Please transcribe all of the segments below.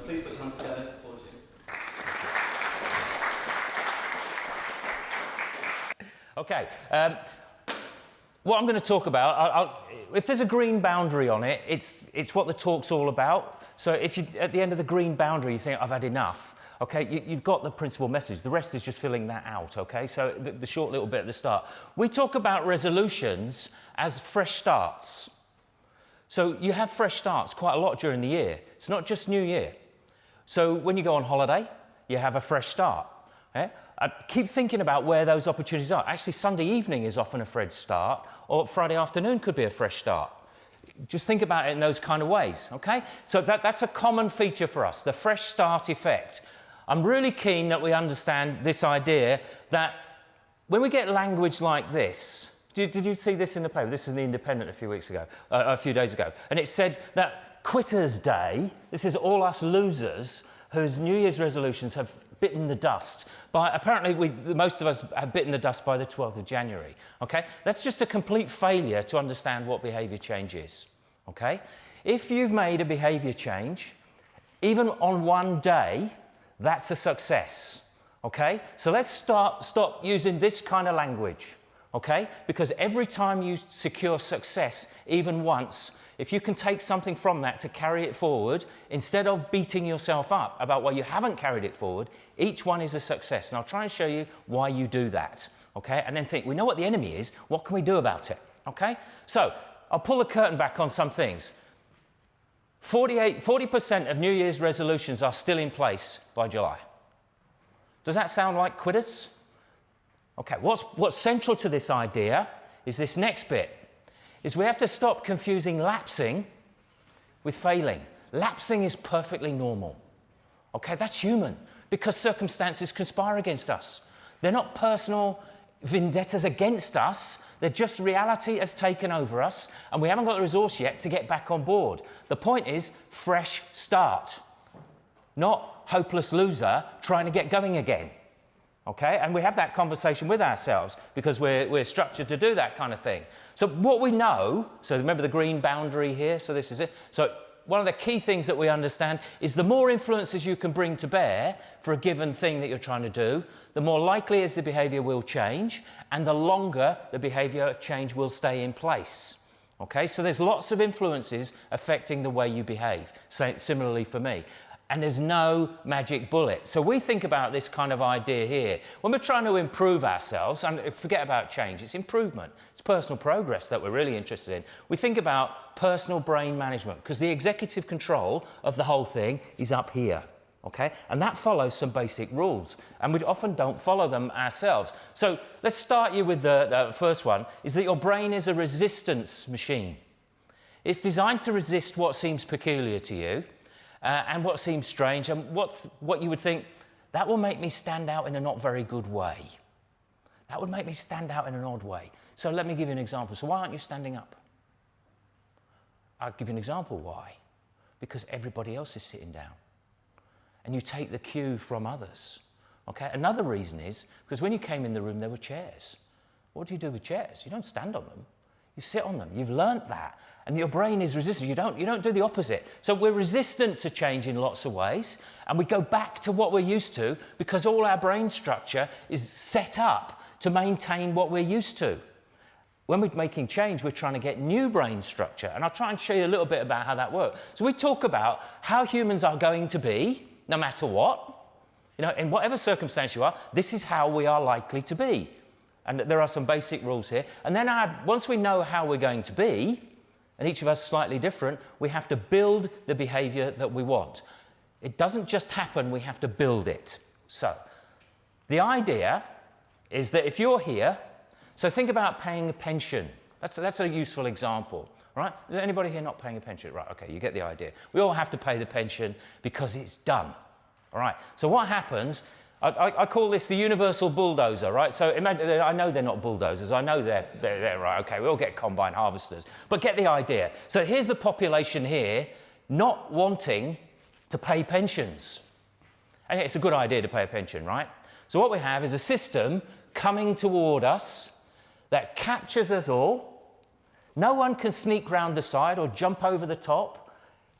please put your hands together for Jim. Okay, what I'm going to talk about, if there's a green boundary on it, it's what the talk's all about. So if you, at the end of the green boundary, you think, I've had enough, okay, you've got the principal message. The rest is just filling that out, okay? So the short little bit at the start. We talk about resolutions as fresh starts. So you have fresh starts quite a lot during the year. It's not just New Year. So when you go on holiday, you have a fresh start. Okay? I keep thinking about where those opportunities are. Actually, Sunday evening is often a fresh start, or Friday afternoon could be a fresh start. Just think about it in those kind of ways, okay? So that's a common feature for us, the fresh start effect. I'm really keen that we understand this idea that when we get language like this, did you see this in the paper? This is in The Independent a few days ago. And it said that Quitters Day, this is all us losers whose New Year's resolutions have bitten the dust. Apparently, most of us have bitten the dust by the 12th of January, okay? That's just a complete failure to understand what behaviour change is, okay? If you've made a behaviour change, even on one day, that's a success, okay? So let's stop using this kind of language, okay? Because every time you secure success, even once, if you can take something from that to carry it forward, instead of beating yourself up about why you haven't carried it forward, each one is a success. And I'll try and show you why you do that, okay? And then think, we know what the enemy is, what can we do about it, okay? So I'll pull the curtain back on some things. 40% of New Year's resolutions are still in place by July. Does that sound like quitters? Okay, what's central to this idea is this next bit, is we have to stop confusing lapsing with failing. Lapsing is perfectly normal. Okay, that's human, because circumstances conspire against us. They're not personal vendettas against us, they're just reality has taken over us, and we haven't got the resource yet to get back on board. The point is, fresh start, not hopeless loser trying to get going again. Okay, and we have that conversation with ourselves because we're structured to do that kind of thing. So what we know, so remember the green boundary here, so this is it. So one of the key things that we understand is the more influences you can bring to bear for a given thing that you're trying to do, the more likely is the behaviour will change, and the longer the behaviour change will stay in place. Okay, so there's lots of influences affecting the way you behave, similarly for me. And there's no magic bullet. So we think about this kind of idea here. When we're trying to improve ourselves, and forget about change, it's improvement. It's personal progress that we're really interested in. We think about personal brain management, because the executive control of the whole thing is up here, okay? And that follows some basic rules, and we often don't follow them ourselves. So let's start you with the first one, is that your brain is a resistance machine. It's designed to resist what seems peculiar to you, and what seems strange, and what you would think, that will make me stand out in a not very good way. That would make me stand out in an odd way. So let me give you an example. So why aren't you standing up? I'll give you an example why. Because everybody else is sitting down. And you take the cue from others. Okay? Another reason is, because when you came in the room, there were chairs. What do you do with chairs? You don't stand on them. You sit on them. You've learnt that. And your brain is resistant. You don't do the opposite. So we're resistant to change in lots of ways, and we go back to what we're used to because all our brain structure is set up to maintain what we're used to. When we're making change, we're trying to get new brain structure, and I'll try and show you a little bit about how that works. So we talk about how humans are going to be, no matter what. You know, in whatever circumstance you are, this is how we are likely to be. And there are some basic rules here. And then once we know how we're going to be, and each of us slightly different, we have to build the behaviour that we want. It doesn't just happen, we have to build it. So, the idea is that if you're here, so think about paying a pension. That's a useful example, right? Is there anybody here not paying a pension? Right, okay, you get the idea. We all have to pay the pension because it's done, all right? So what happens, I call this the universal bulldozer, right? So imagine, I know they're not bulldozers. I know they're right. Okay, we all get combine harvesters. But get the idea. So here's the population here not wanting to pay pensions. And it's a good idea to pay a pension, right? So what we have is a system coming toward us that captures us all. No one can sneak round the side or jump over the top.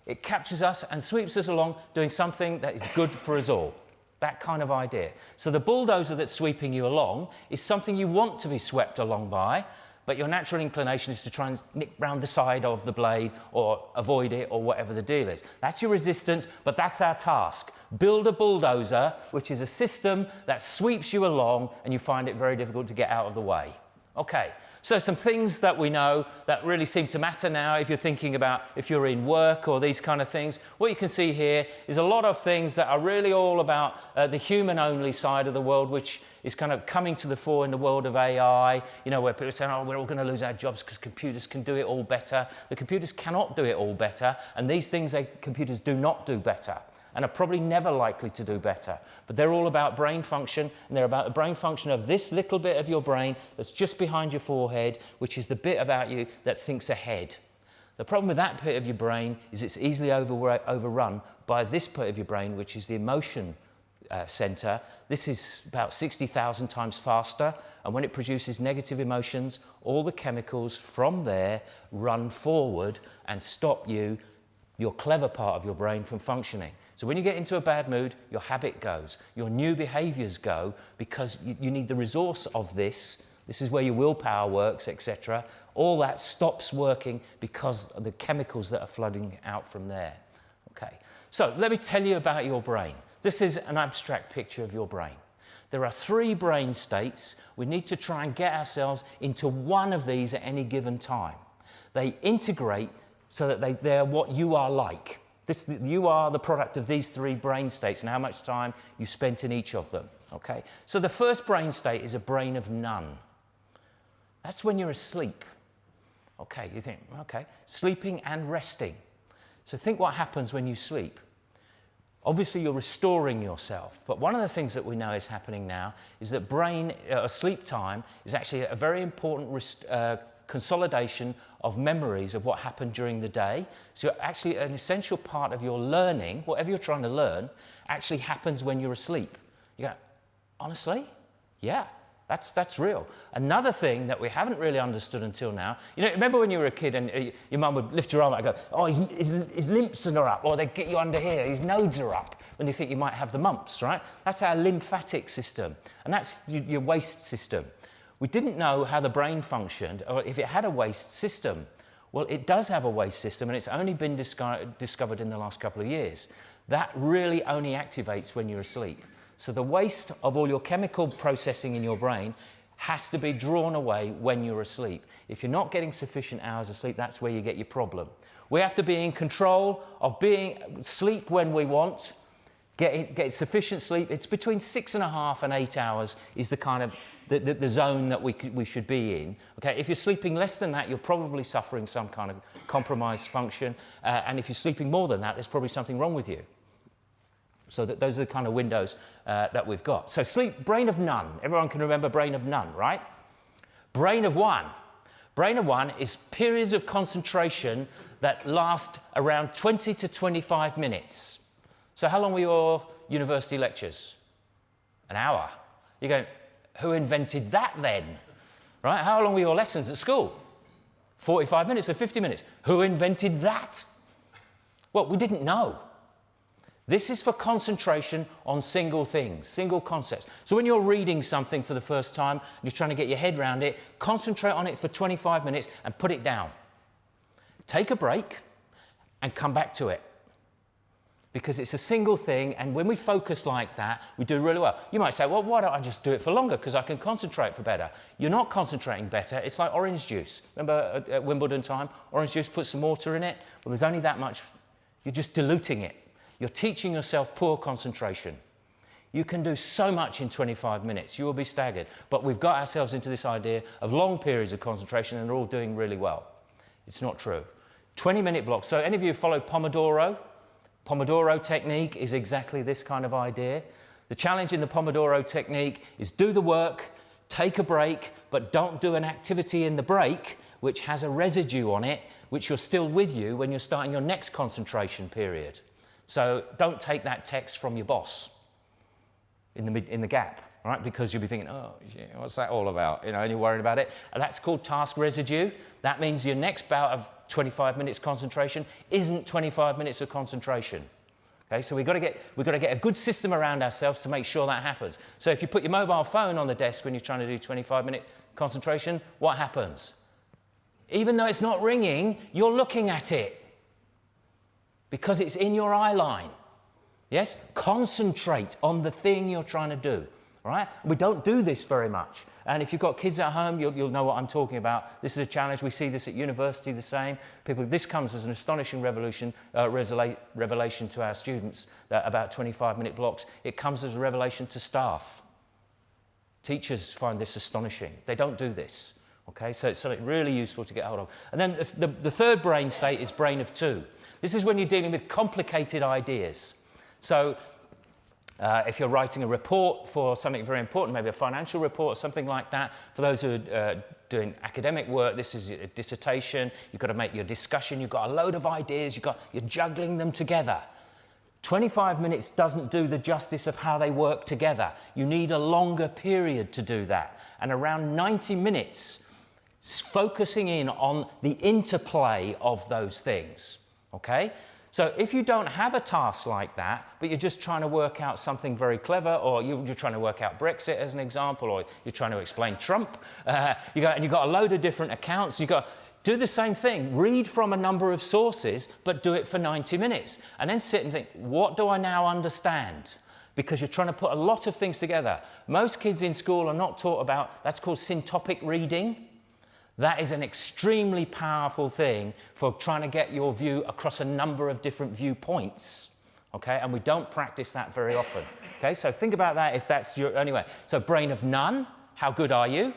It captures us and sweeps us along doing something that is good for us all. That kind of idea. So the bulldozer that's sweeping you along is something you want to be swept along by, but your natural inclination is to try and nick round the side of the blade or avoid it or whatever the deal is. That's your resistance, but that's our task. Build a bulldozer, which is a system that sweeps you along and you find it very difficult to get out of the way. Okay, so some things that we know that really seem to matter now if you're thinking about if you're in work or these kind of things. What you can see here is a lot of things that are really all about the human-only side of the world, which is kind of coming to the fore in the world of AI, you know, where people are saying, oh, we're all going to lose our jobs because computers can do it all better. The computers cannot do it all better, and these things computers do not do better, and are probably never likely to do better. But they're all about brain function, and they're about the brain function of this little bit of your brain that's just behind your forehead, which is the bit about you that thinks ahead. The problem with that bit of your brain is it's easily overrun by this bit of your brain, which is the emotion center. This is about 60,000 times faster, and when it produces negative emotions, all the chemicals from there run forward and stop your clever part of your brain from functioning. So when you get into a bad mood, your habit goes, your new behaviors go, because you need the resource of this. This is where your willpower works, etc. All that stops working because of the chemicals that are flooding out from there. Okay, so let me tell you about your brain. This is an abstract picture of your brain. There are 3 brain states. We need to try and get ourselves into one of these at any given time. They integrate so that they're what you are like. You are the product of these 3 brain states and how much time you spent in each of them. Okay? So the first brain state is a brain of none. That's when you're asleep. Okay, you think, okay, sleeping and resting. So think what happens when you sleep. Obviously, you're restoring yourself, but one of the things that we know is happening now is that sleep time is actually a very important consolidation of memories of what happened during the day. So actually an essential part of your learning, whatever you're trying to learn, actually happens when you're asleep. You go, honestly? Yeah. That's real. Another thing that we haven't really understood until now, you know, remember when you were a kid and your mum would lift your arm and go, oh, his lymphs are up, or they'd get you under here, his nodes are up, when you think you might have the mumps, right? That's our lymphatic system, and that's your waste system. We didn't know how the brain functioned, or if it had a waste system. Well, it does have a waste system, and it's only been discovered in the last couple of years. That really only activates when you're asleep. So the waste of all your chemical processing in your brain has to be drawn away when you're asleep. If you're not getting sufficient hours of sleep, that's where you get your problem. We have to be in control of sleep when we want, get sufficient sleep. It's between 6.5 and 8 hours is the kind of the zone that we should be in. Okay, if you're sleeping less than that, you're probably suffering some kind of compromised function, and if you're sleeping more than that, there's probably something wrong with you. So those are the kind of windows that we've got. So sleep, brain of none. Everyone can remember brain of none, right? Brain of one. Brain of one is periods of concentration that last around 20 to 25 minutes. So how long were your university lectures? An hour. You're going, who invented that then? Right? How long were your lessons at school? 45 minutes or 50 minutes. Who invented that? Well, we didn't know. This is for concentration on single things, single concepts. So when you're reading something for the first time, and you're trying to get your head around it, concentrate on it for 25 minutes and put it down. Take a break and come back to it. Because it's a single thing, and when we focus like that, we do really well. You might say, well, why don't I just do it for longer? Because I can concentrate for better. You're not concentrating better. It's like orange juice. Remember at Wimbledon time? Orange juice, put some water in it. Well, there's only that much. You're just diluting it. You're teaching yourself poor concentration. You can do so much in 25 minutes. You will be staggered. But we've got ourselves into this idea of long periods of concentration, and they're all doing really well. It's not true. 20-minute blocks. So any of you who follow Pomodoro? Pomodoro technique is exactly this kind of idea. The challenge in the Pomodoro technique is do the work, take a break, but don't do an activity in the break which has a residue on it, which you're still with you when you're starting your next concentration period. So don't take that text from your boss in the gap, right? Because you'll be thinking, oh, yeah, what's that all about? You know, and you're worried about it. And that's called task residue. That means your next bout of 25 minutes concentration isn't 25 minutes of concentration. Okay, so we've got to get a good system around ourselves to make sure that happens. So if you put your mobile phone on the desk when you're trying to do 25-minute concentration, what happens? Even though it's not ringing, you're looking at it because it's in your eye line. Yes? Concentrate on the thing you're trying to do. All right? We don't do this very much. And if you've got kids at home, you'll know what I'm talking about. This is a challenge. We see this at university the same. This comes as an astonishing revelation to our students, that about 25-minute blocks. It comes as a revelation to staff. Teachers find this astonishing. They don't do this. Okay? So it's something really useful to get hold of. And then the third brain state is brain of two. This is when you're dealing with complicated ideas. So if you're writing a report for something very important, maybe a financial report or something like that, for those who are doing academic work, this is a dissertation, you've got to make your discussion, you've got a load of ideas, you're juggling them together. 25 minutes doesn't do the justice of how they work together. You need a longer period to do that. And around 90 minutes, focusing in on the interplay of those things, okay? So if you don't have a task like that, but you're just trying to work out something very clever, or you're trying to work out Brexit as an example, or you're trying to explain Trump, and you've got a load of different accounts, you've got to do the same thing. Read from a number of sources, but do it for 90 minutes. And then sit and think, what do I now understand? Because you're trying to put a lot of things together. Most kids in school are not taught about, that's called syntopic reading. That is an extremely powerful thing for trying to get your view across a number of different viewpoints, okay? And we don't practice that very often, okay? So think about that if that's your only way. So brain of none, how good are you?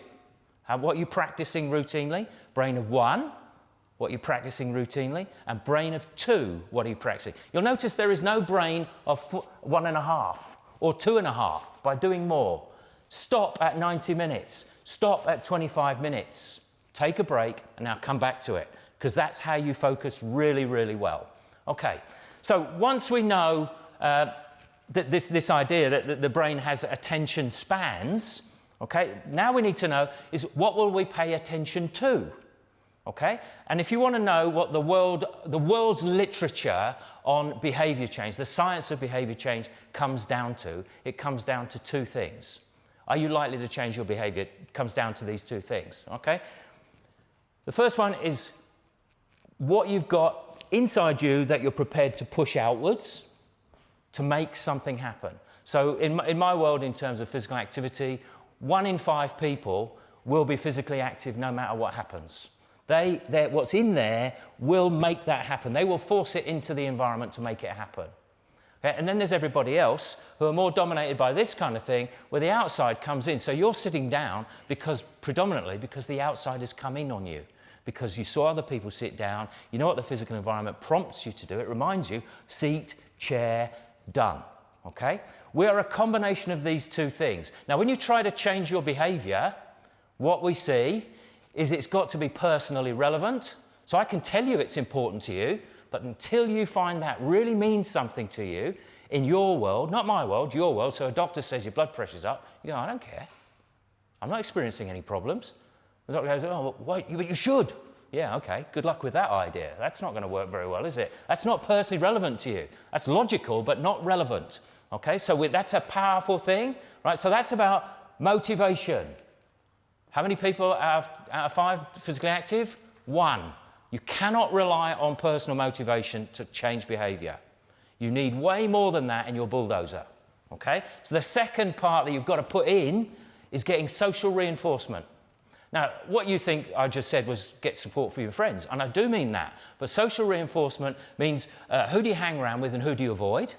What are you practicing routinely? Brain of one, what are you practicing routinely? And brain of two, what are you practicing? You'll notice there is no brain of 1.5 or 2.5 by doing more. Stop at 90 minutes. Stop at 25 minutes. Take a break and now come back to it, because that's how you focus really, really well. Okay, so once we know that this idea that the brain has attention spans, okay, now we need to know is what will we pay attention to? Okay, and if you want to know what the world's literature on behaviour change, the science of behaviour change comes down to, it comes down to two things. Are you likely to change your behaviour? It comes down to these two things, okay? The first one is what you've got inside you that you're prepared to push outwards to make something happen. So in my world, in terms of physical activity, 1 in 5 people will be physically active no matter what happens. What's in there will make that happen. They will force it into the environment to make it happen. Okay? And then there's everybody else who are more dominated by this kind of thing, where the outside comes in. So you're sitting down predominantly because the outside has come in on you, because you saw other people sit down. You know what the physical environment prompts you to do. It reminds you, seat, chair, done. Okay? We are a combination of these two things. Now, when you try to change your behaviour, what we see is it's got to be personally relevant. So I can tell you it's important to you, but until you find that really means something to you in your world, not my world, your world, so a doctor says your blood pressure's up, you go, I don't care. I'm not experiencing any problems. The doctor goes, oh, wait, but you should. Yeah, okay, good luck with that idea. That's not going to work very well, is it? That's not personally relevant to you. That's logical, but not relevant. Okay, so that's a powerful thing, right? So that's about motivation. How many people out of 5 physically active? 1. You cannot rely on personal motivation to change behaviour. You need way more than that in your bulldozer, okay? So the second part that you've got to put in is getting social reinforcement. Now, what you think I just said was get support for your friends, and I do mean that. But social reinforcement means who do you hang around with and who do you avoid?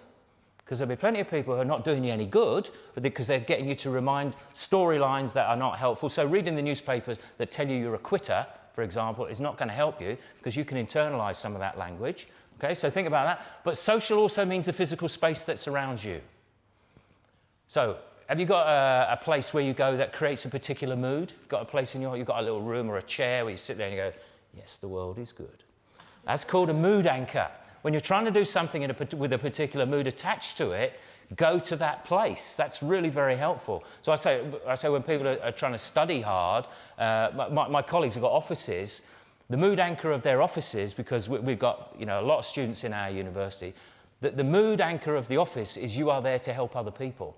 Because there'll be plenty of people who are not doing you any good, but because they're getting you to remind storylines that are not helpful. So reading the newspapers that tell you you're a quitter, for example, is not going to help you, because you can internalise some of that language. Okay, so think about that. But social also means the physical space that surrounds you. So have you got a place where you go that creates a particular mood? You've got a place you've got a little room or a chair where you sit there and you go, yes, the world is good. That's called a mood anchor. When you're trying to do something with a particular mood attached to it, go to that place. That's really very helpful. So I say when people are trying to study hard, my colleagues have got offices, the mood anchor of their offices, because we've got a lot of students in our university, the mood anchor of the office is you are there to help other people.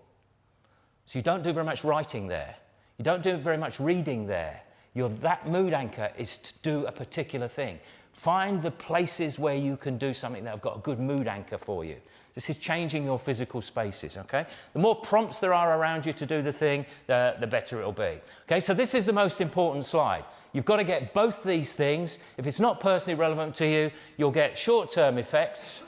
So you don't do very much writing there. You don't do very much reading there. That mood anchor is to do a particular thing. Find the places where you can do something that have got a good mood anchor for you. This is changing your physical spaces, okay? The more prompts there are around you to do the thing, the better it'll be. Okay, so this is the most important slide. You've got to get both these things. If it's not personally relevant to you, you'll get short-term effects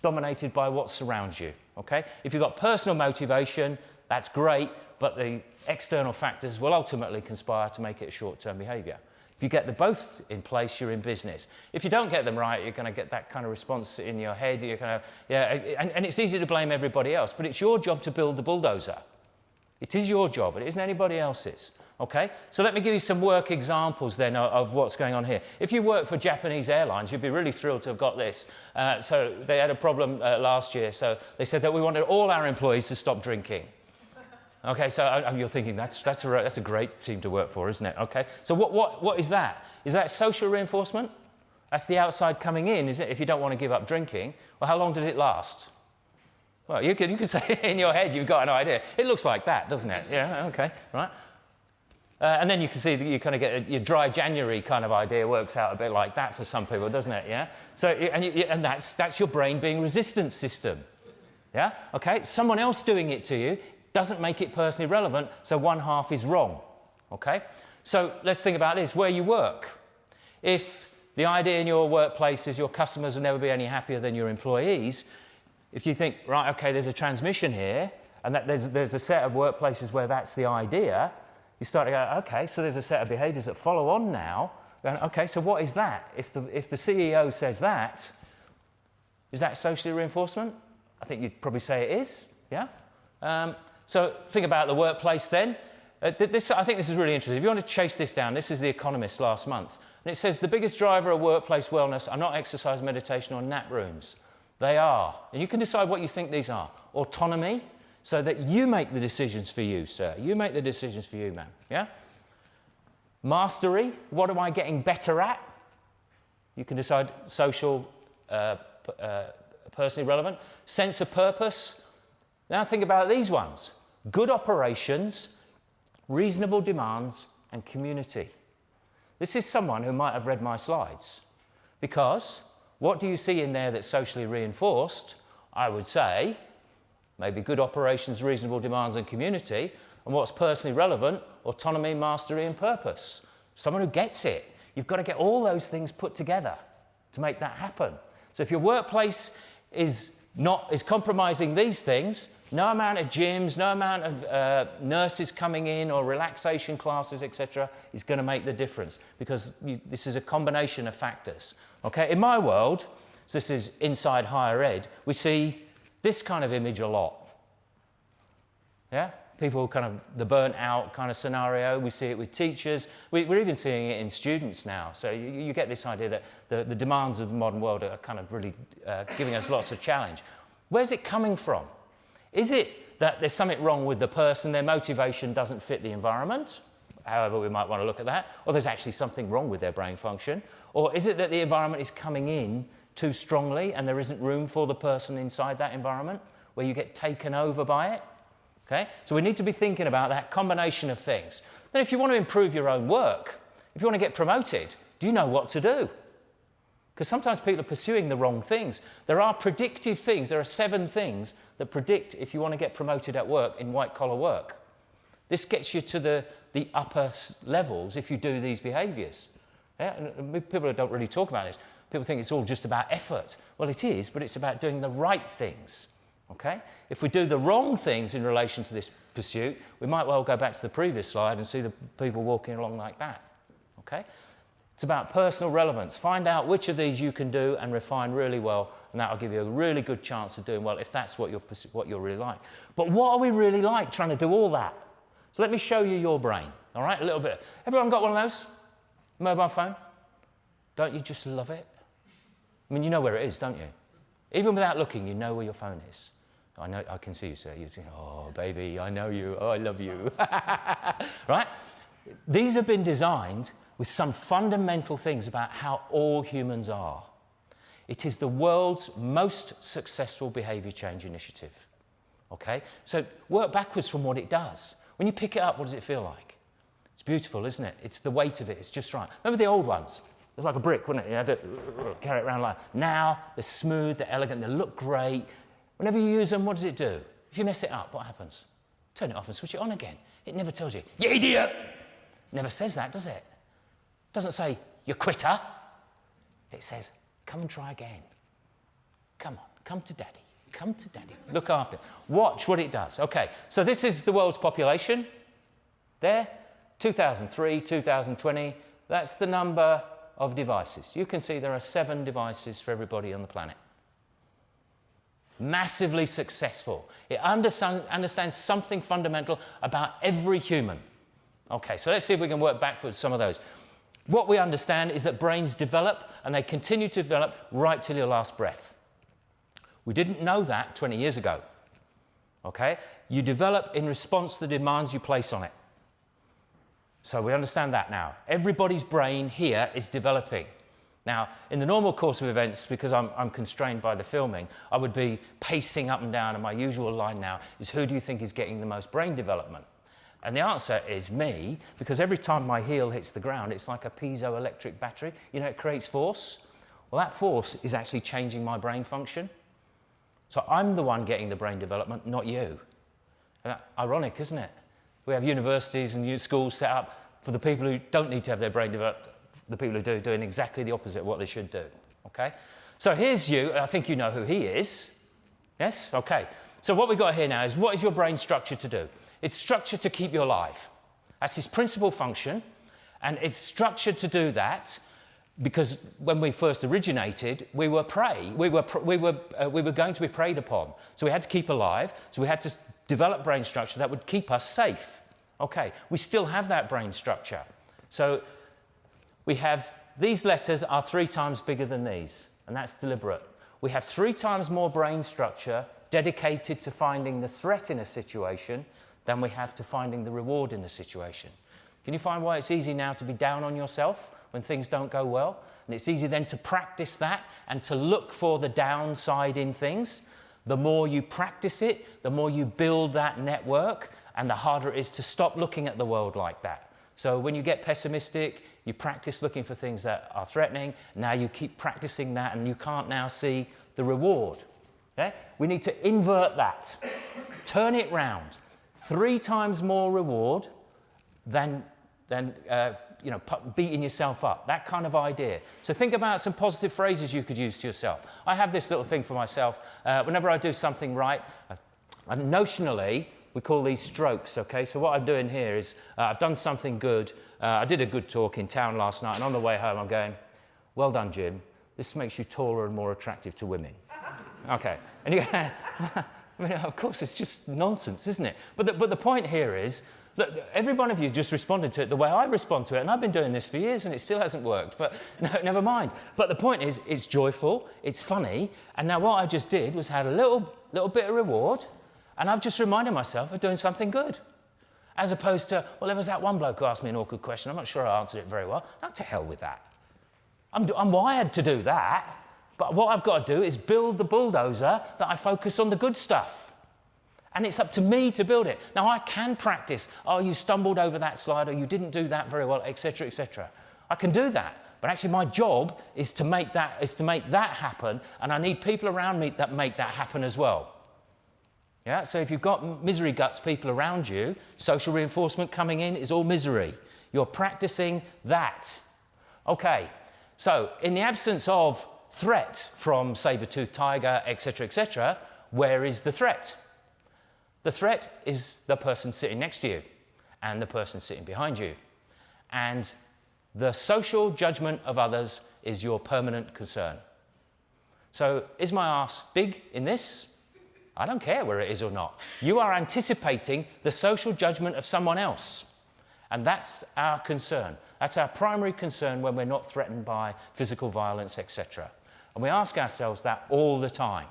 dominated by what surrounds you, okay? If you've got personal motivation, that's great, but the external factors will ultimately conspire to make it a short-term behaviour. If you get the both in place, you're in business. If you don't get them right, you're going to get that kind of response in your head. You're going to, and it's easy to blame everybody else, but it's your job to build the bulldozer. It is your job. It isn't anybody else's. Okay? So let me give you some work examples then of what's going on here. If you work for Japanese Airlines, you'd be really thrilled to have got this. So they had a problem last year. So they said that we wanted all our employees to stop drinking. Okay, so you're thinking that's a great team to work for, isn't it? Okay, so what is that? Is that social reinforcement? That's the outside coming in, is it? If you don't want to give up drinking, well, how long did it last? Well, you could say in your head you've got an idea. It looks like that, doesn't it? Yeah, okay, right. And then you can see that you kind of get your dry January kind of idea works out a bit like that for some people, doesn't it? Yeah. So and that's your brain being resistance system. Yeah. Okay. Someone else doing it to you doesn't make it personally relevant, so one half is wrong, okay? So let's think about this, where you work. If the idea in your workplace is your customers will never be any happier than your employees, if you think, right, okay, there's a transmission here, and that there's a set of workplaces where that's the idea, you start to go, okay, so there's a set of behaviours that follow on now, going, okay, so what is that? If the CEO says that, is that socially reinforcement? I think you'd probably say it is, yeah? So think about the workplace then. I think this is really interesting. If you want to chase this down, this is The Economist last month. And it says the biggest driver of workplace wellness are not exercise, meditation or nap rooms. They are. And you can decide what you think these are. Autonomy, so that you make the decisions for you, sir. You make the decisions for you, ma'am. Yeah? Mastery, what am I getting better at? You can decide social, personally relevant. Sense of purpose. Now think about these ones. Good operations, reasonable demands, and community. This is someone who might have read my slides. Because what do you see in there that's socially reinforced? I would say maybe good operations, reasonable demands, and community. And what's personally relevant? Autonomy, mastery, and purpose. Someone who gets it. You've got to get all those things put together to make that happen. So if your workplace is compromising these things, no amount of gyms, no amount of nurses coming in or relaxation classes, etc., is going to make the difference, because this is a combination of factors. Okay, in my world, so this is inside higher ed, we see this kind of image a lot. Yeah, people kind of the burnt out kind of scenario. We see it with teachers. We're even seeing it in students now. So you get this idea that the demands of the modern world are kind of really giving us lots of challenge. Where's it coming from? Is it that there's something wrong with the person, their motivation doesn't fit the environment, however we might want to look at that, or there's actually something wrong with their brain function, or is it that the environment is coming in too strongly and there isn't room for the person inside that environment where you get taken over by it? Okay? So we need to be thinking about that combination of things. Then if you want to improve your own work, if you want to get promoted, do you know what to do? Because sometimes people are pursuing the wrong things. There are predictive things. There are 7 things that predict if you want to get promoted at work in white-collar work. This gets you to the upper levels if you do these behaviours. Yeah? And people don't really talk about this. People think it's all just about effort. Well, it is, but it's about doing the right things. Okay? If we do the wrong things in relation to this pursuit, we might well go back to the previous slide and see the people walking along like that. Okay? It's about personal relevance. Find out which of these you can do and refine really well, and that'll give you a really good chance of doing well if that's what you're really like. But what are we really like trying to do all that? So let me show you your brain, all right, a little bit. Everyone got one of those? Mobile phone? Don't you just love it? I mean, you know where it is, don't you? Even without looking, you know where your phone is. I know, I can see you, sir. You think, oh, baby, I know you. Oh, I love you. Right? These have been designed with some fundamental things about how all humans are. It is the world's most successful behaviour change initiative. Okay? So work backwards from what it does. When you pick it up, what does it feel like? It's beautiful, isn't it? It's the weight of it. It's just right. Remember the old ones? It was like a brick, wasn't it? You had to carry it around like that. Now, they're smooth, they're elegant, they look great. Whenever you use them, what does it do? If you mess it up, what happens? Turn it off and switch it on again. It never tells you, you idiot! It never says that, does it? It doesn't say, you quitter. It says, come and try again. Come on, come to daddy. Come to daddy. Look after it. Watch what it does. Okay, so this is the world's population. There, 2003, 2020. That's the number of devices. You can see there are 7 devices for everybody on the planet. Massively successful. It understands something fundamental about every human. Okay, so let's see if we can work backwards some of those. What we understand is that brains develop, and they continue to develop right till your last breath. We didn't know that 20 years ago. Okay? You develop in response to the demands you place on it. So we understand that now. Everybody's brain here is developing. Now, in the normal course of events, because I'm constrained by the filming, I would be pacing up and down, and my usual line now is, who do you think is getting the most brain development? And the answer is me, because every time my heel hits the ground, it's like a piezoelectric battery. You know, it creates force. Well, that force is actually changing my brain function. So I'm the one getting the brain development, not you. Ironic, isn't it? We have universities and schools set up for the people who don't need to have their brain developed, the people who do, doing exactly the opposite of what they should do. Okay? So here's you. I think you know who he is. Yes? Okay. So what we've got here now is, what is your brain structured to do? It's structured to keep you alive. That's its principal function. And it's structured to do that because when we first originated, we were prey. We were going to be preyed upon. So we had to keep alive. So we had to develop brain structure that would keep us safe. Okay, we still have that brain structure. So we have, these letters are 3 times bigger than these, and that's deliberate. We have 3 times more brain structure dedicated to finding the threat in a situation than we have to finding the reward in a situation. Can you find why it's easy now to be down on yourself when things don't go well? And it's easy then to practice that and to look for the downside in things. The more you practice it, the more you build that network, and the harder it is to stop looking at the world like that. So when you get pessimistic, you practice looking for things that are threatening. Now you keep practicing that, and you can't now see the reward. Okay? We need to invert that. Turn it round. 3 times more reward than beating yourself up. That kind of idea. So think about some positive phrases you could use to yourself. I have this little thing for myself. Whenever I do something right, notionally, we call these strokes, okay? So what I'm doing here is, I've done something good. I did a good talk in town last night, and on the way home I'm going, well done, Jim. This makes you taller and more attractive to women. Okay. And you go, I mean, of course, it's just nonsense, isn't it? But the point here is, look, every one of you just responded to it the way I respond to it, and I've been doing this for years, and it still hasn't worked, but no, never mind. But the point is, it's joyful, it's funny, and now what I just did was had a little bit of reward, and I've just reminded myself of doing something good. As opposed to, well, there was that one bloke who asked me an awkward question. I'm not sure I answered it very well. No, to hell with that. I'm wired to do that. But what I've got to do is build the bulldozer that I focus on the good stuff. And it's up to me to build it. Now, I can practice. Oh, you stumbled over that slide, or you didn't do that very well, etc., etc. I can do that. But actually, my job is to make that happen, and I need people around me that make that happen as well. Yeah, so if you've got misery guts people around you, social reinforcement coming in is all misery. You're practicing that. Okay, so in the absence of threat from saber-toothed tiger, etc., where is the threat? The threat is the person sitting next to you and the person sitting behind you. And the social judgment of others is your permanent concern. So is my arse big in this? I don't care where it is or not. You are anticipating the social judgment of someone else. And that's our concern. That's our primary concern when we're not threatened by physical violence, etc. And we ask ourselves that all the time.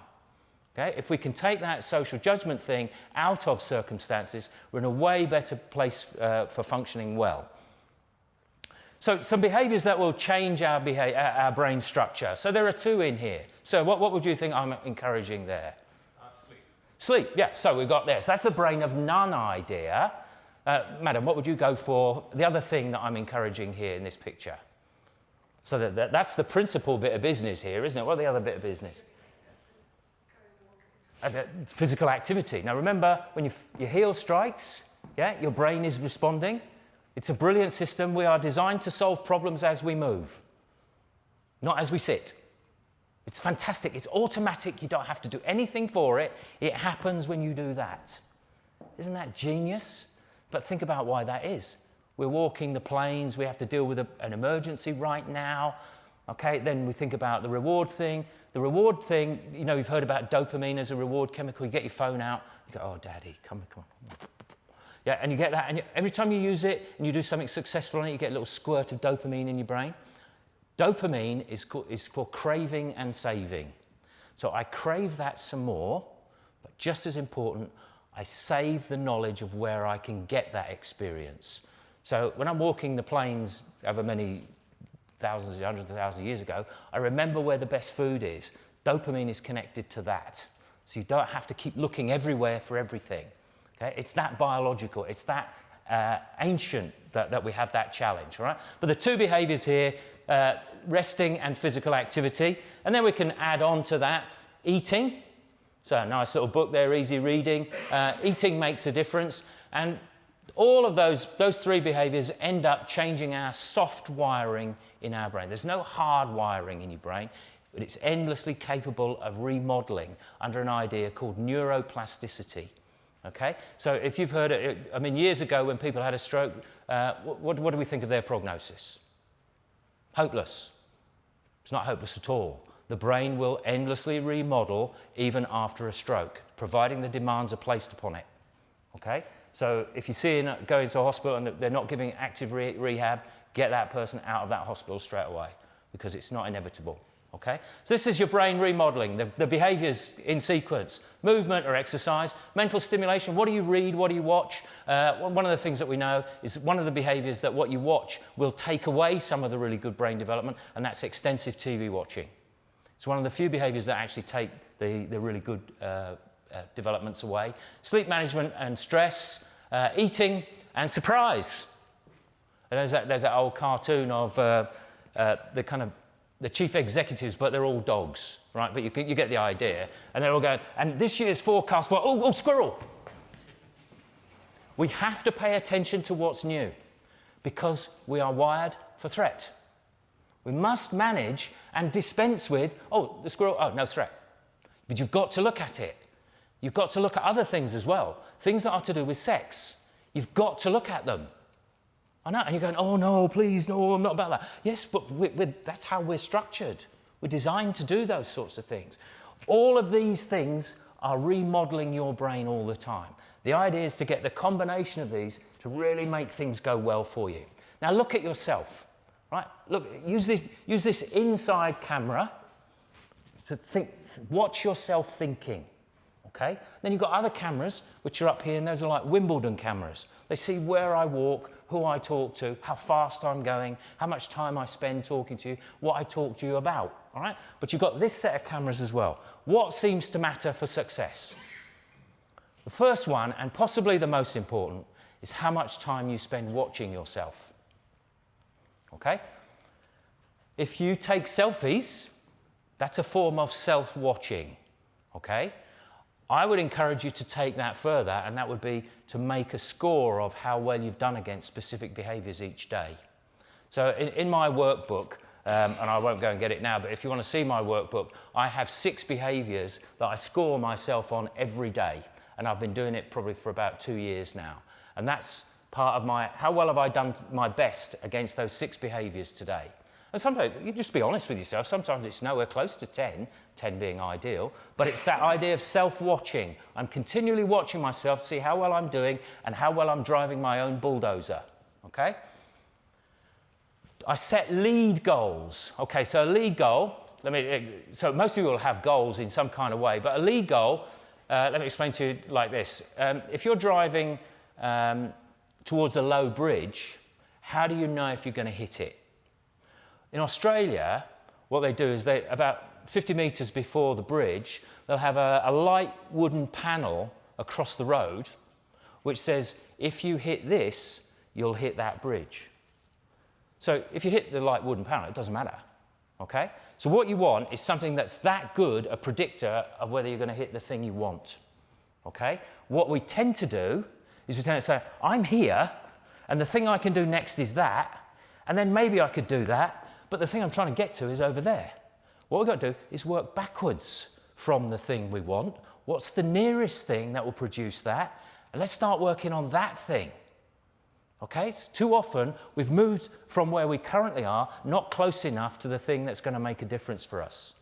Okay? If we can take that social judgment thing out of circumstances, we're in a way better place for functioning well. So some behaviours that will change our brain structure. So there are 2 in here. So what would you think I'm encouraging there? Sleep. Sleep, yeah. So we've got this. That's the brain of none idea. Madam, what would you go for? The other thing that I'm encouraging here in this picture. So that's the principal bit of business here, isn't it? What are the other bit of business? It's physical activity. Now remember, when your heel strikes, yeah, your brain is responding. It's a brilliant system. We are designed to solve problems as we move, not as we sit. It's fantastic. It's automatic. You don't have to do anything for it. It happens when you do that. Isn't that genius? But think about why that is. We're walking the plains. We have to deal with an emergency right now. Okay, then we think about the reward thing. The reward thing, you know, you've heard about dopamine as a reward chemical. You get your phone out. You go, oh, Daddy, come on. Yeah, and you get that. And every time you use it and you do something successful on it, you get a little squirt of dopamine in your brain. Dopamine is for craving and saving. So I crave that some more, but just as important, I save the knowledge of where I can get that experience. So when I'm walking the plains over many thousands, hundreds of thousands of years ago, I remember where the best food is. Dopamine is connected to that. So you don't have to keep looking everywhere for everything. Okay? It's that biological, it's that ancient that we have that challenge, right? But the 2 behaviours here, resting and physical activity, and then we can add on to that eating. So a nice little book there, easy reading. Eating makes a difference, and all of those 3 behaviours end up changing our soft wiring in our brain. There's no hard wiring in your brain, but it's endlessly capable of remodelling under an idea called neuroplasticity. Okay? So if you've heard it, I mean, years ago when people had a stroke, what do we think of their prognosis? Hopeless. It's not hopeless at all. The brain will endlessly remodel even after a stroke, providing the demands are placed upon it. Okay? So if you see going to a hospital and they're not giving active rehab, get that person out of that hospital straight away, because it's not inevitable. Okay? So this is your brain remodeling, the behaviours in sequence. Movement or exercise, mental stimulation, what do you read, what do you watch? One of the things that we know is one of the behaviours that what you watch will take away some of the really good brain development, and that's extensive TV watching. It's one of the few behaviours that actually take the really good developments away. Sleep management and stress, eating and surprise. And there's that old cartoon of the chief executives, but they're all dogs, right? But you get the idea. And they're all going, and this year's forecast for, oh, squirrel. We have to pay attention to what's new because we are wired for threat. We must manage and dispense with, oh, the squirrel, oh, no threat. But you've got to look at it. You've got to look at other things as well, things that are to do with sex. You've got to look at them. I know, and you're going, oh no, please, no, I'm not about that. Yes, but that's how we're structured. We're designed to do those sorts of things. All of these things are remodeling your brain all the time. The idea is to get the combination of these to really make things go well for you. Now look at yourself, right? Look, use this inside camera to watch yourself thinking. Okay? Then you've got other cameras which are up here, and those are like Wimbledon cameras. They see where I walk, who I talk to, how fast I'm going, how much time I spend talking to you, what I talk to you about. All right? But you've got this set of cameras as well. What seems to matter for success? The first one, and possibly the most important, is how much time you spend watching yourself. Okay? If you take selfies, that's a form of self-watching. Okay? I would encourage you to take that further, and that would be to make a score of how well you've done against specific behaviours each day. So in my workbook, and I won't go and get it now, but if you want to see my workbook, I have 6 behaviours that I score myself on every day, and I've been doing it probably for about 2 years now. And that's part of how well have I done my best against those 6 behaviours today. And sometimes, you just be honest with yourself, sometimes it's nowhere close to 10, 10 being ideal, but it's that idea of self-watching. I'm continually watching myself to see how well I'm doing and how well I'm driving my own bulldozer, okay? I set lead goals. Okay, so a lead goal, So most of you will have goals in some kind of way, but a lead goal, let me explain to you like this. If you're driving towards a low bridge, how do you know if you're going to hit it? In Australia, what they do is about 50 metres before the bridge, they'll have a light wooden panel across the road which says, if you hit this, you'll hit that bridge. So if you hit the light wooden panel, it doesn't matter, okay? So what you want is something that's that good a predictor of whether you're going to hit the thing you want, okay? What we tend to do is we tend to say, I'm here, and the thing I can do next is that, and then maybe I could do that, but the thing I'm trying to get to is over there. What we've got to do is work backwards from the thing we want. What's the nearest thing that will produce that? And let's start working on that thing. Okay? It's too often we've moved from where we currently are, not close enough to the thing that's going to make a difference for us.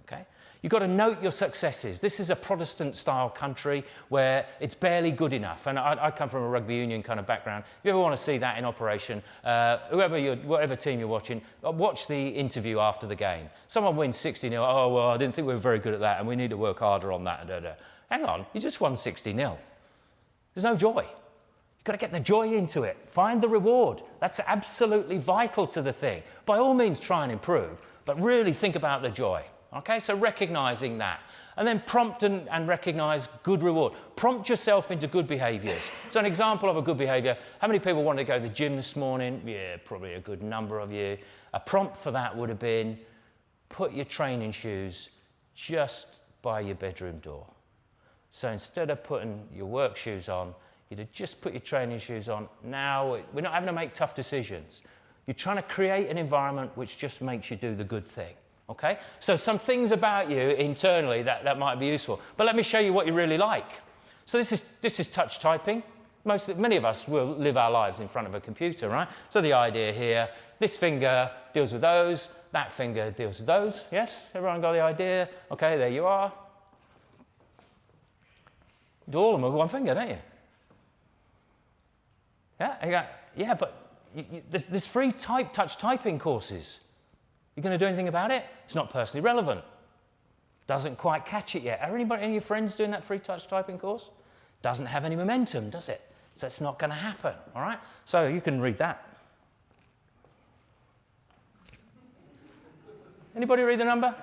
Okay? You've got to note your successes. This is a Protestant-style country where it's barely good enough. And I come from a rugby union kind of background. If you ever want to see that in operation, whatever team you're watching, watch the interview after the game. Someone wins 60-0. Oh, well, I didn't think we were very good at that, and we need to work harder on that. Hang on, you just won 60-0. There's no joy. You've got to get the joy into it. Find the reward. That's absolutely vital to the thing. By all means, try and improve, but really think about the joy. Okay, so recognizing that. And then prompt and recognize good reward. Prompt yourself into good behaviors. So an example of a good behavior, how many people wanted to go to the gym this morning? Yeah, probably a good number of you. A prompt for that would have been, put your training shoes just by your bedroom door. So instead of putting your work shoes on, you'd have just put your training shoes on. Now, we're not having to make tough decisions. You're trying to create an environment which just makes you do the good thing. Okay? So some things about you internally that might be useful. But let me show you what you really like. So this is touch typing. Many of us will live our lives in front of a computer, right? So the idea here, this finger deals with those, that finger deals with those. Yes? Everyone got the idea? Okay, there you are. Do all of them with one finger, don't you? Yeah, but there's free touch typing courses. You going to do anything about it? It's not personally relevant. Doesn't quite catch it yet. Are any of your friends doing that free touch typing course? Doesn't have any momentum, does it? So it's not going to happen, all right? So you can read that. Anybody read the number?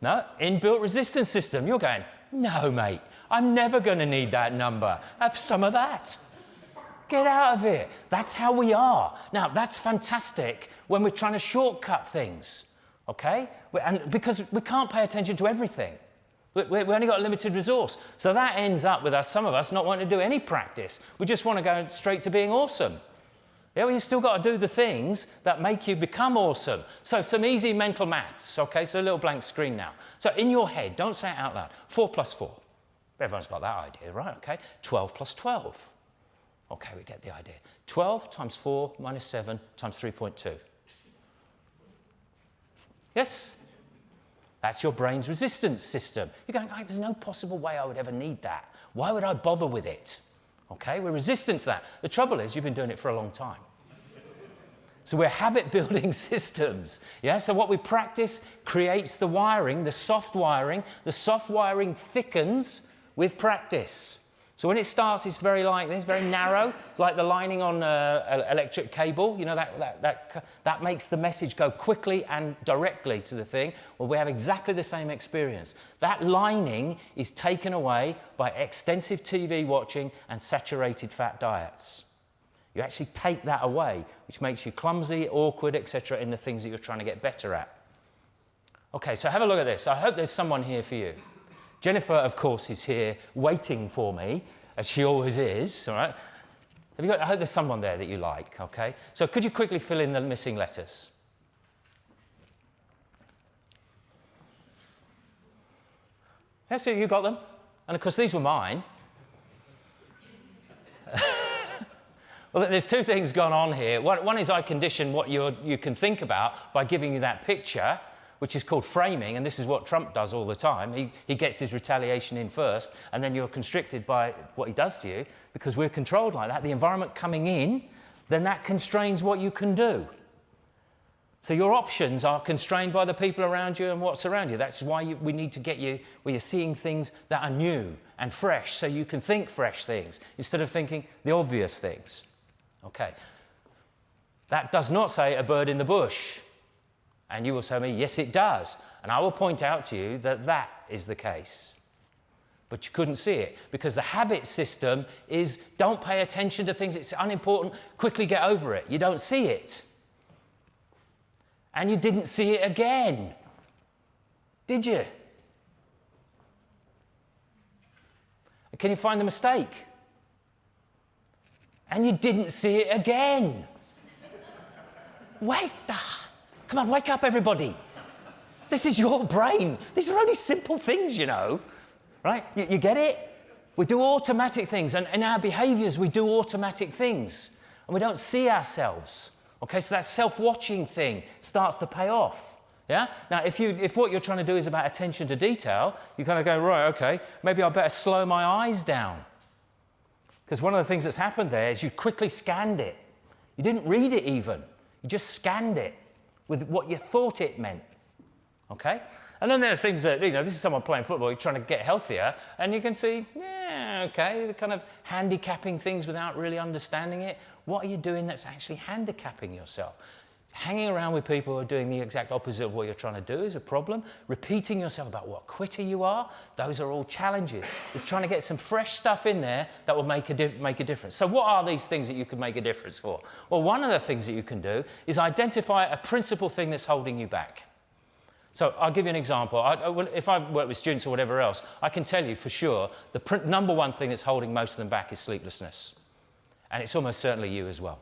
No? Inbuilt resistance system. You're going, no, mate, I'm never going to need that number. Have some of that. Get out of it. That's how we are. Now, that's fantastic when we're trying to shortcut things, okay? And because we can't pay attention to everything. We only got a limited resource. So that ends up with some of us not wanting to do any practice. We just want to go straight to being awesome. Yeah, well, you've still got to do the things that make you become awesome. So some easy mental maths, okay? So a little blank screen now. So in your head, don't say it out loud. 4 plus 4. Everyone's got that idea, right? Okay. 12 plus 12. Okay, we get the idea. 12 times 4 minus 7 times 3.2. Yes? That's your brain's resistance system. You're going, there's no possible way I would ever need that. Why would I bother with it? Okay, we're resistant to that. The trouble is, you've been doing it for a long time. So we're habit-building systems. Yeah, so what we practice creates the wiring, the soft wiring. The soft wiring thickens with practice. So when it starts, it's very like this, very narrow, like the lining on an electric cable. You know, that makes the message go quickly and directly to the thing. Well, we have exactly the same experience. That lining is taken away by extensive TV watching and saturated fat diets. You actually take that away, which makes you clumsy, awkward, etc. in the things that you're trying to get better at. Okay, so have a look at this. I hope there's someone here for you. Jennifer, of course, is here waiting for me, as she always is, all right? I hope there's someone there that you like, okay? So could you quickly fill in the missing letters? Yeah, so you got them? And of course, these were mine. Well, there's two things going on here. One is I condition what you can think about by giving you that picture, which is called framing, and this is what Trump does all the time. He gets his retaliation in first, and then you're constricted by what he does to you, because we're controlled like that. The environment coming in, then that constrains what you can do. So your options are constrained by the people around you and what's around you. That's why we need to get you where you're seeing things that are new and fresh, so you can think fresh things instead of thinking the obvious things. Okay. That does not say a bird in the bush. And you will say to me, yes, it does. And I will point out to you that that is the case. But you couldn't see it because the habit system is don't pay attention to things. It's unimportant. Quickly get over it. You don't see it. And you didn't see it again. Did you? Can you find the mistake? And you didn't see it again. Come on, wake up, everybody. This is your brain. These are only simple things, you know. Right? You get it? We do automatic things. And in our behaviours, we do automatic things. And we don't see ourselves. Okay, so that self-watching thing starts to pay off. Yeah? Now, if what you're trying to do is about attention to detail, you kind of go, right, okay, maybe I better slow my eyes down. Because one of the things that's happened there is you quickly scanned it. You didn't read it even. You just scanned it with what you thought it meant. Okay? And then there are things that, you know, this is someone playing football, you're trying to get healthier, and you can see, yeah, okay, they're kind of handicapping things without really understanding it. What are you doing that's actually handicapping yourself? Hanging around with people who are doing the exact opposite of what you're trying to do is a problem. Repeating yourself about what quitter you are, those are all challenges. It's trying to get some fresh stuff in there that will make a difference. So what are these things that you can make a difference for? Well, one of the things that you can do is identify a principal thing that's holding you back. So I'll give you an example. If I work with students or whatever else, I can tell you for sure the number one thing that's holding most of them back is sleeplessness. And it's almost certainly you as well.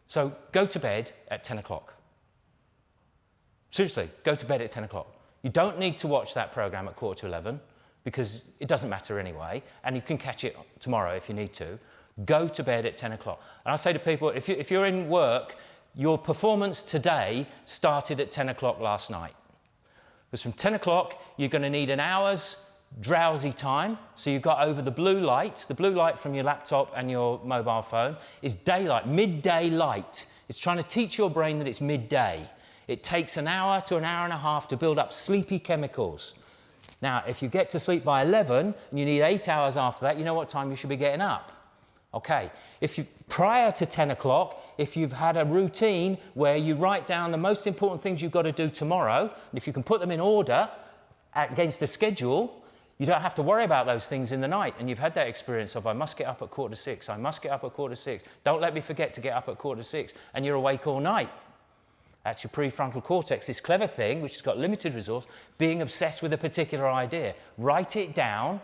So go to bed at 10 o'clock. Seriously, go to bed at 10 o'clock. You don't need to watch that program at 11:15 because it doesn't matter anyway, and you can catch it tomorrow if you need to. Go to bed at 10 o'clock. And I say to people, if you're in work, your performance today started at 10 o'clock last night. Because from 10 o'clock, you're going to need an hour's drowsy time. So you've got over the blue light. The blue light from your laptop and your mobile phone is daylight, midday light. It's trying to teach your brain that it's midday. It takes an hour to an hour and a half to build up sleepy chemicals. Now, if you get to sleep by 11 and you need 8 hours after that, you know what time you should be getting up. Okay, prior to 10 o'clock, if you've had a routine where you write down the most important things you've got to do tomorrow, and if you can put them in order against the schedule, you don't have to worry about those things in the night. And you've had that experience of, I must get up at 5:45, I must get up at 5:45, don't let me forget to get up at 5:45, and you're awake all night. That's your prefrontal cortex, this clever thing, which has got limited resource, being obsessed with a particular idea. Write it down,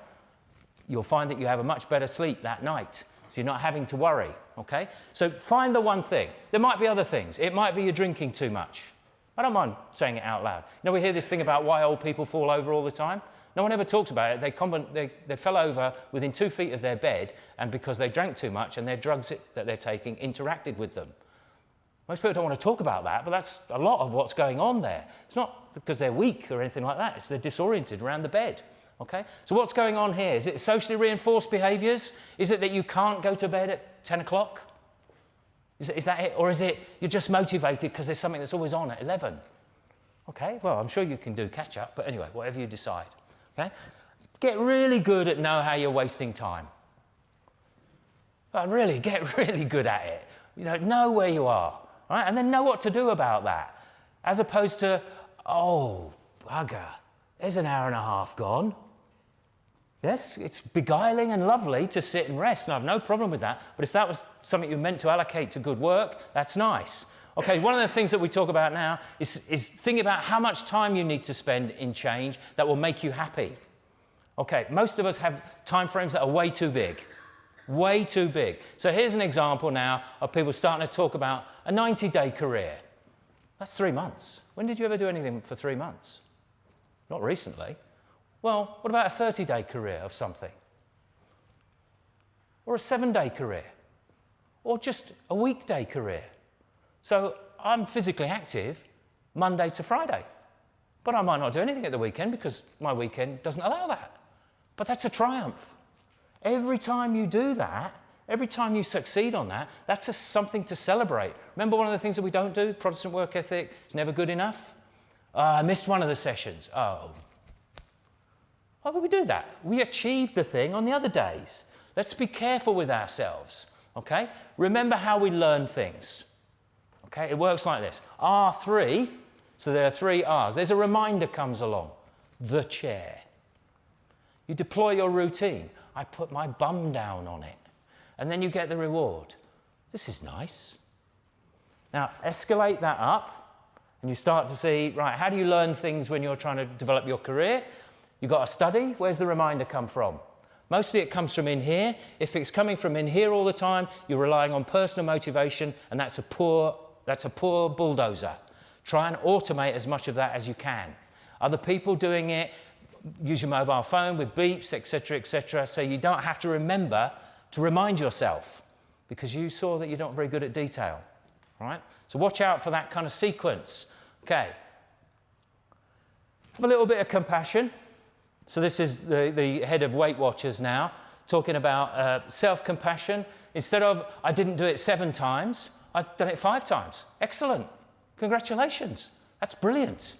you'll find that you have a much better sleep that night. So you're not having to worry, okay? So find the one thing. There might be other things. It might be you're drinking too much. I don't mind saying it out loud. You know, we hear this thing about why old people fall over all the time. No one ever talks about it. They fell over within 2 feet of their bed, and because they drank too much and their drugs that they're taking interacted with them. Most people don't want to talk about that, but that's a lot of what's going on there. It's not because they're weak or anything like that. It's they're disoriented around the bed. Okay? So what's going on here? Is it socially reinforced behaviours? Is it that you can't go to bed at 10 o'clock? Is that it? Or is it you're just motivated because there's something that's always on at 11? Okay, well, I'm sure you can do catch-up, but anyway, whatever you decide. Okay? Get really good at know how you're wasting time. But really, get really good at it. You know where you are, right? And then know what to do about that. As opposed to, oh, bugger, there's an hour and a half gone. Yes, it's beguiling and lovely to sit and rest, and I have no problem with that. But if that was something you meant to allocate to good work, that's nice. Okay, one of the things that we talk about now is think about how much time you need to spend in change that will make you happy. Okay, most of us have time frames that are way too big. Way too big. So here's an example now of people starting to talk about a 90-day career. That's 3 months. When did you ever do anything for 3 months? Not recently. Well, what about a 30-day career of something? Or a 7-day career? Or just a weekday career? So I'm physically active Monday to Friday, but I might not do anything at the weekend because my weekend doesn't allow that. But that's a triumph. Every time you do that, Every time you succeed on that, that's just something to celebrate. Remember one of the things that we don't do, Protestant work ethic, it's never good enough? I missed one of the sessions. Oh. Why would we do that? We achieved the thing on the other days. Let's be careful with ourselves, okay? Remember how we learn things, okay? It works like this. R3, so there are 3 R's. There's a reminder comes along. The chair. You deploy your routine. I put my bum down on it. And then you get the reward. This is nice. Now, escalate that up, and you start to see, right, how do you learn things when you're trying to develop your career? You've got to study. Where's the reminder come from? Mostly it comes from in here. If it's coming from in here all the time, you're relying on personal motivation, and that's a poor bulldozer. Try and automate as much of that as you can. Other people doing it, use your mobile phone with beeps, etc., so you don't have to remember to remind yourself, because you saw that you're not very good at detail, right? So watch out for that kind of sequence. Okay. Have a little bit of compassion. So this is the head of Weight Watchers now, talking about self-compassion. Instead of, I didn't do it 7 times, I've done it 5 times. Excellent. Congratulations. That's brilliant.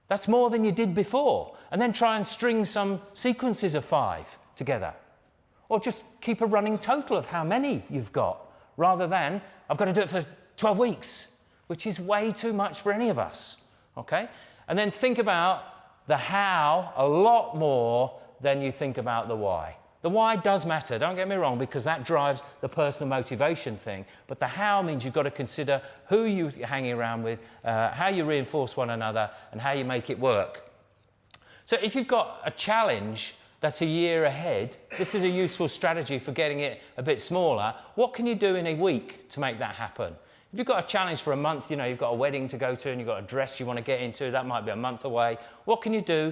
That's more than you did before. And then try and string some sequences of 5 together. Or just keep a running total of how many you've got, rather than, I've got to do it for 12 weeks, which is way too much for any of us, okay? And then think about the how a lot more than you think about the why. The why does matter, don't get me wrong, because that drives the personal motivation thing, but the how means you've got to consider who you're hanging around with, how you reinforce one another, and how you make it work. So if you've got a challenge that's a year ahead, this is a useful strategy for getting it a bit smaller. What can you do in a week to make that happen? If you've got a challenge for a month, you know, you've got a wedding to go to and you've got a dress you want to get into, that might be a month away. What can you do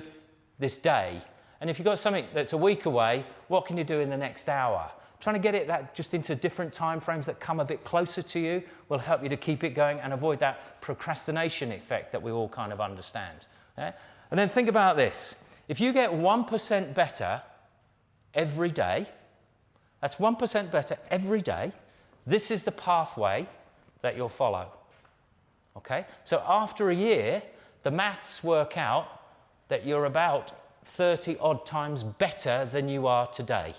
this day? And if you've got something that's a week away, what can you do in the next hour? Trying to get it that just into different time frames that come a bit closer to you will help you to keep it going and avoid that procrastination effect that we all kind of understand. Yeah? And then think about this. If you get 1% better every day, that's 1% better every day, this is the pathway that you'll follow, okay? So after a year, the maths work out that you're about 30 odd times better than you are today.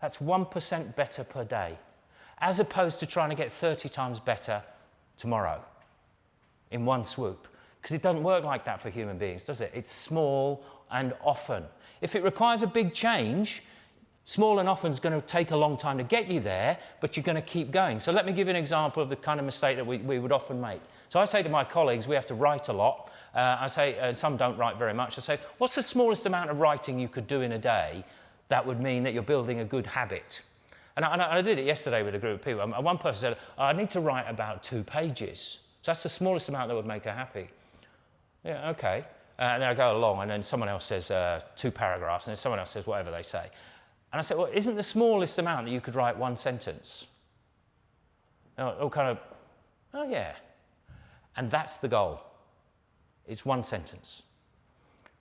That's 1% better per day, as opposed to trying to get 30 times better tomorrow in one swoop. Because it doesn't work like that for human beings, does it? It's small and often. If it requires a big change, small and often is going to take a long time to get you there, but you're going to keep going. So let me give you an example of the kind of mistake that we would often make. So I say to my colleagues, we have to write a lot. I say, some don't write very much. I say, what's the smallest amount of writing you could do in a day that would mean that you're building a good habit? And I did it yesterday with a group of people. And one person said, I need to write about 2 pages. So that's the smallest amount that would make her happy. Yeah, okay. And then I go along, and then someone else says 2 paragraphs, and then someone else says whatever they say. And I said, well, isn't the smallest amount that you could write 1 sentence? All kind of, oh yeah. And that's the goal. It's 1 sentence.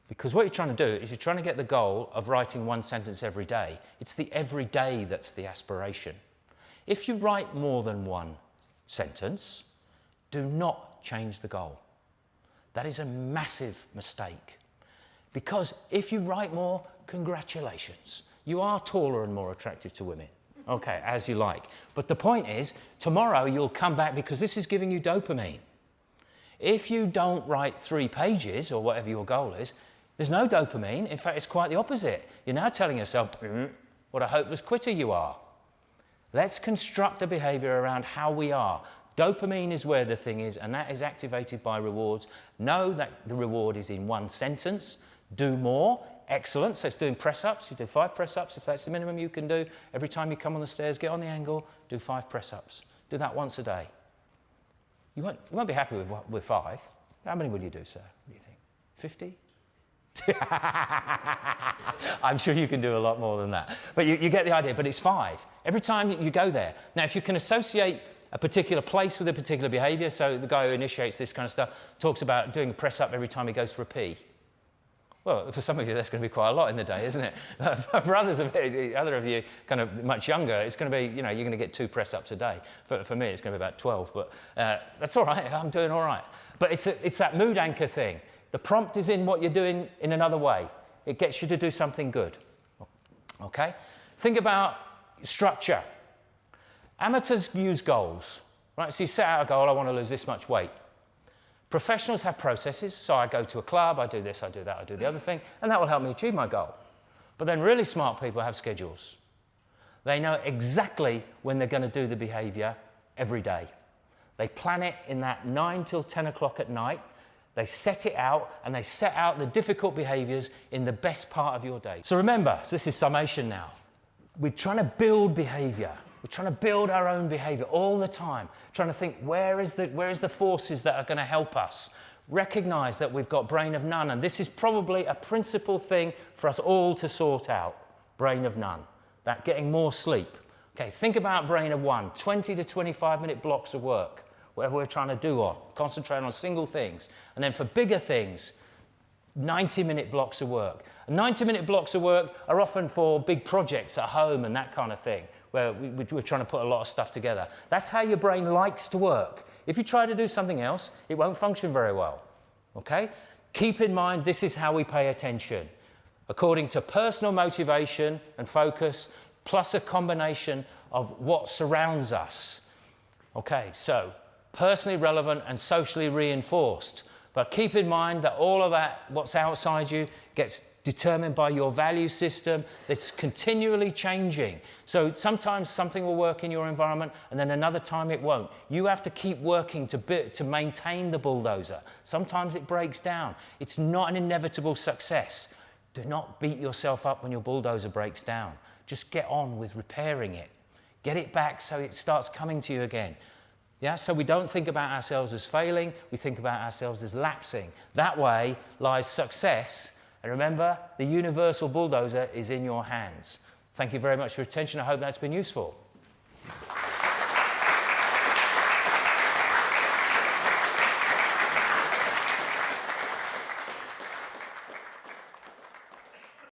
Because what you're trying to do is you're trying to get the goal of writing 1 sentence every day. It's the every day that's the aspiration. If you write more than 1 sentence, do not change the goal. That is a massive mistake. Because if you write more, congratulations. You are taller and more attractive to women. Okay, as you like. But the point is, tomorrow you'll come back because this is giving you dopamine. If you don't write 3 pages, or whatever your goal is, there's no dopamine. In fact, it's quite the opposite. You're now telling yourself, what a hopeless quitter you are. Let's construct a behaviour around how we are. Dopamine is where the thing is, and that is activated by rewards. Know that the reward is in 1 sentence. Do more. Excellent. So it's doing press-ups. You do 5 press-ups if that's the minimum you can do. Every time you come on the stairs, get on the angle, do 5 press-ups. Do that once a day. You won't be happy with 5. How many will you do, sir? What do you think? 50? I'm sure you can do a lot more than that. But you get the idea. But it's 5. Every time you go there. Now, if you can associate a particular place with a particular behaviour, so the guy who initiates this kind of stuff talks about doing a press-up every time he goes for a pee. Well, for some of you, that's going to be quite a lot in the day, isn't it? For others of you kind of much younger, it's going to be, you're going to get 2 press-ups a day. For me, it's going to be about 12, but that's all right. I'm doing all right. But it's that mood anchor thing. The prompt is in what you're doing in another way. It gets you to do something good. Okay? Think about structure. Amateurs use goals, right? So you set out a goal, I want to lose this much weight. Professionals have processes, so I go to a club, I do this, I do that, I do the other thing, and that will help me achieve my goal. But then really smart people have schedules. They know exactly when they're going to do the behaviour every day. They plan it in that 9 till 10 o'clock at night, they set it out, and they set out the difficult behaviours in the best part of your day. So remember, so this is summation now. We're trying to build behaviour. We're trying to build our own behaviour all the time, trying to think where is the forces that are going to help us. Recognise that we've got brain of none, and this is probably a principal thing for us all to sort out, brain of none, that getting more sleep. Okay, think about brain of one, 20 to 25-minute blocks of work, whatever we're trying to do on, concentrate on single things. And then for bigger things, 90-minute blocks of work. And 90-minute blocks of work are often for big projects at home and that kind of thing, where we're trying to put a lot of stuff together. That's how your brain likes to work. If you try to do something else, it won't function very well, okay? Keep in mind, this is how we pay attention. According to personal motivation and focus, plus a combination of what surrounds us. Okay, so personally relevant and socially reinforced. But keep in mind that all of that, what's outside you, gets determined by your value system that's continually changing. So sometimes something will work in your environment and then another time it won't. You have to keep working to maintain the bulldozer. Sometimes it breaks down. It's not an inevitable success. Do not beat yourself up when your bulldozer breaks down. Just get on with repairing it. Get it back so it starts coming to you again. Yeah, so we don't think about ourselves as failing, we think about ourselves as lapsing. That way lies success. And remember, the universal bulldozer is in your hands. Thank you very much for your attention. I hope that's been useful.